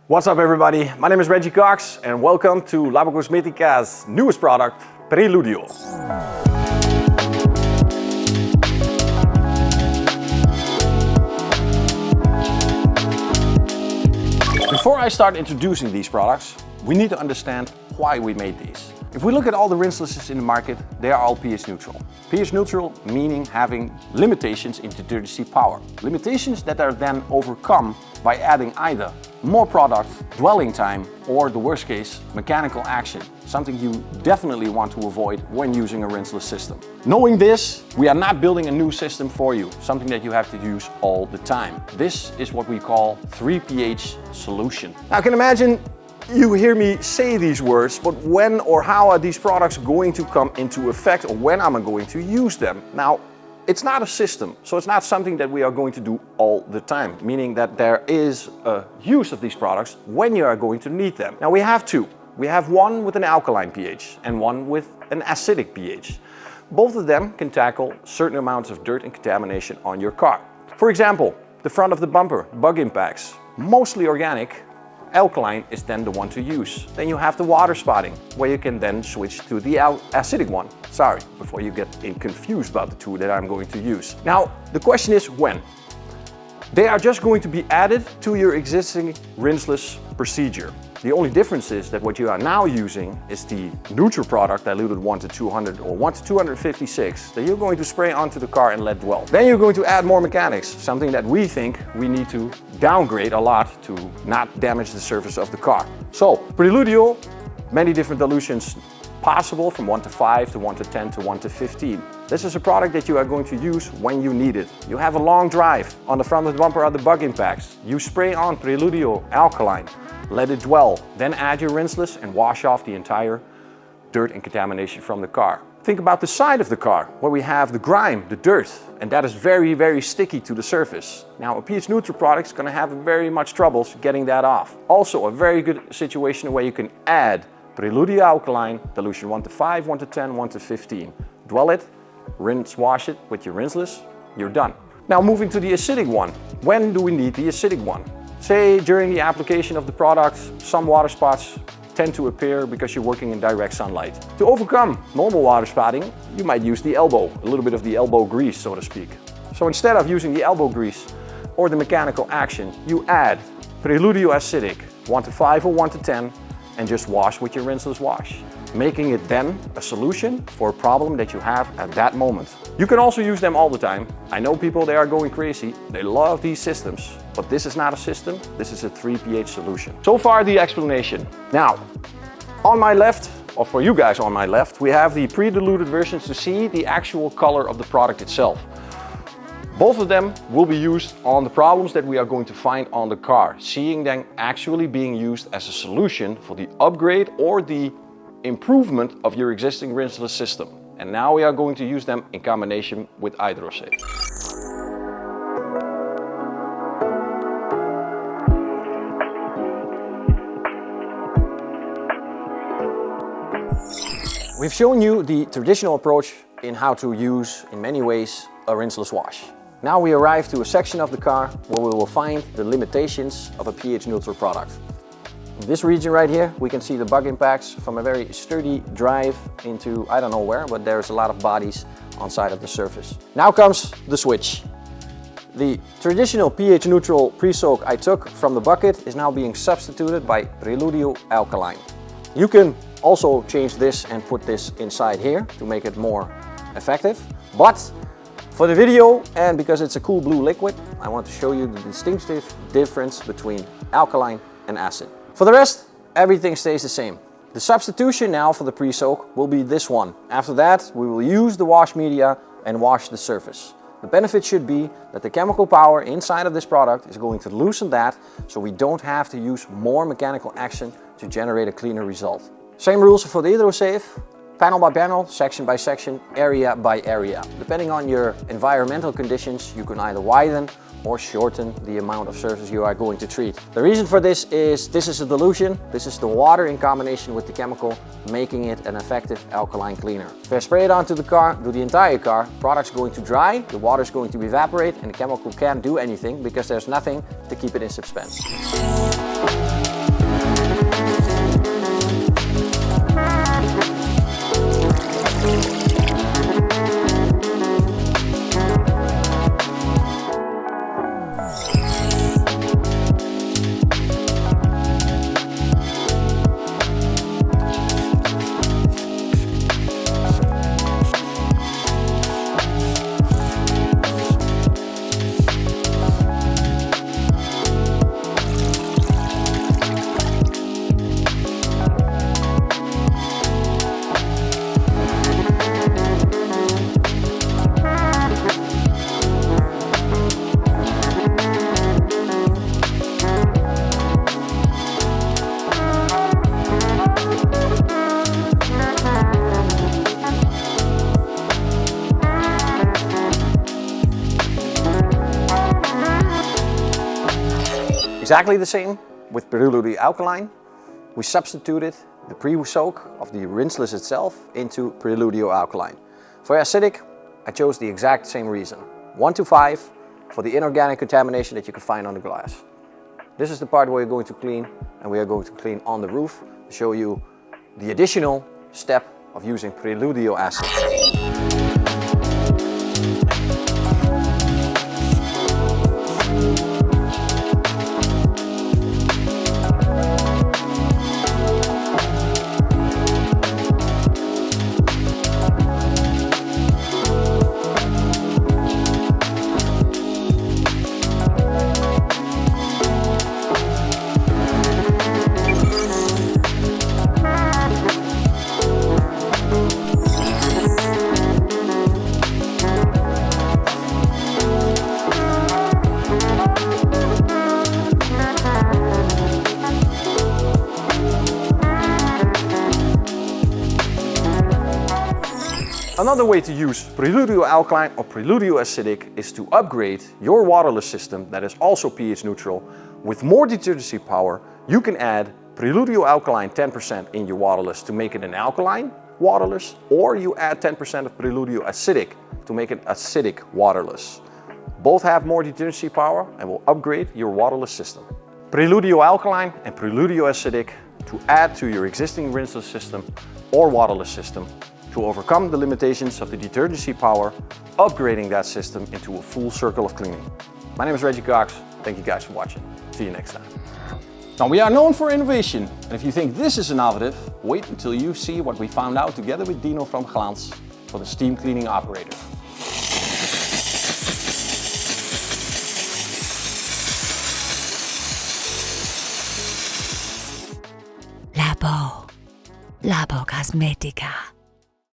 What's up everybody, my name is Reggie Cox and welcome to Labocosmetica's newest product, Preludio. Before I start introducing these products, we need to understand why we made these. If we look at all the rinselesses in the market, they are all pH neutral. pH neutral meaning having limitations in detergency power. Limitations that are then overcome by adding either more product, dwelling time, or the worst case, mechanical action. Something you definitely want to avoid when using a rinseless system. Knowing this, we are not building a new system for you, something that you have to use all the time. This is what we call 3 pH solution. Now you can imagine you hear me say these words, but when or how are these products going to come into effect, or when am I going to use them? Now, it's not a system, so it's not something that we are going to do all the time, meaning that there is a use of these products when you are going to need them. Now we have two. We have one with an alkaline pH and one with an acidic pH. Both of them can tackle certain amounts of dirt and contamination on your car. For example, the front of the bumper, bug impacts, mostly organic. Alkaline is then the one to use. Then you have the water spotting, where you can then switch to the acidic one. Sorry, before you get confused about the two that I'm going to use. Now, the question is when? They are just going to be added to your existing rinseless procedure. The only difference is that what you are now using is the neutral product diluted 1 to 200 or 1 to 256 that you're going to spray onto the car and let dwell. Then you're going to add more mechanics, something that we think we need to downgrade a lot to not damage the surface of the car. So, Preludio, many different dilutions possible from 1 to 5 to 1 to 10 to 1 to 15. This is a product that you are going to use when you need it. You have a long drive. On the front of the bumper are the bug impacts. You spray on Preludio Alkaline, let it dwell, then add your rinseless and wash off the entire dirt and contamination from the car. Think about the side of the car, where we have the grime, the dirt, and that is very, very sticky to the surface. Now, a pH neutral product is going to have very much troubles getting that off. Also, a very good situation where you can add Preludio Alkaline, dilution 1 to 5, 1 to 10, 1 to 15. Dwell it, rinse, wash it with your rinseless, you're done. Now moving to the acidic one. When do we need the acidic one? Say during the application of the product, some water spots tend to appear because you're working in direct sunlight. To overcome normal water spotting, you might use the elbow, a little bit of the elbow grease, so to speak. So instead of using the elbow grease or the mechanical action, you add Preludio Acidic, 1 to 5 or 1 to 10, and just wash with your rinseless wash, making it then a solution for a problem that you have at that moment. You can also use them all the time. I know people, they are going crazy. They love these systems, but this is not a system. This is a 3 pH solution. So far the explanation. Now, on my left, or for you guys on my left, we have the pre-diluted versions to see the actual color of the product itself. Both of them will be used on the problems that we are going to find on the car, seeing them actually being used as a solution for the upgrade or the improvement of your existing rinseless system. And now we are going to use them in combination with Hydrosafe. We've shown you the traditional approach in how to use, in many ways, a rinseless wash. Now we arrive to a section of the car where we will find the limitations of a pH neutral product. In this region right here, we can see the bug impacts from a very sturdy drive into I don't know where, but there's a lot of bodies on side of the surface. Now comes the switch. The traditional pH neutral pre-soak I took from the bucket is now being substituted by Preludio Alkaline. You can also change this and put this inside here to make it more effective, but for the video, and because it's a cool blue liquid, I want to show you the distinctive difference between alkaline and acid. For the rest, everything stays the same. The substitution now for the pre-soak will be this one. After that, we will use the wash media and wash the surface. The benefit should be that the chemical power inside of this product is going to loosen that, so we don't have to use more mechanical action to generate a cleaner result. Same rules for the Hydrosafe. Panel by panel, section by section, area by area. Depending on your environmental conditions, you can either widen or shorten the amount of surface you are going to treat. The reason for this is a dilution. This is the water in combination with the chemical, making it an effective alkaline cleaner. If I spray it onto the car, do the entire car, product's going to dry, the water's going to evaporate, and the chemical can't do anything because there's nothing to keep it in suspense. exactly the same with Preludio Alkaline. We substituted the pre-soak of the Rinseless itself into Preludio Alkaline. For acidic, I chose the exact same reason. 1 to 5 for the inorganic contamination that you can find on the glass. This is the part where we're going to clean, and we are going to clean on the roof to show you the additional step of using Preludio acid. Another way to use Preludio Alkaline or Preludio Acidic is to upgrade your waterless system that is also pH neutral. With more detergency power, you can add Preludio Alkaline 10% in your waterless to make it an alkaline waterless, or you add 10% of Preludio Acidic to make it acidic waterless. Both have more detergency power and will upgrade your waterless system. Preludio Alkaline and Preludio Acidic to add to your existing rinseless system or waterless system to overcome the limitations of the detergency power, upgrading that system into a full circle of cleaning. My name is Reggie Cox. Thank you guys for watching. See you next time. Now, we are known for innovation, and if you think this is innovative, wait until you see what we found out together with Dino from Glans for the steam cleaning operator. Labocosmetica.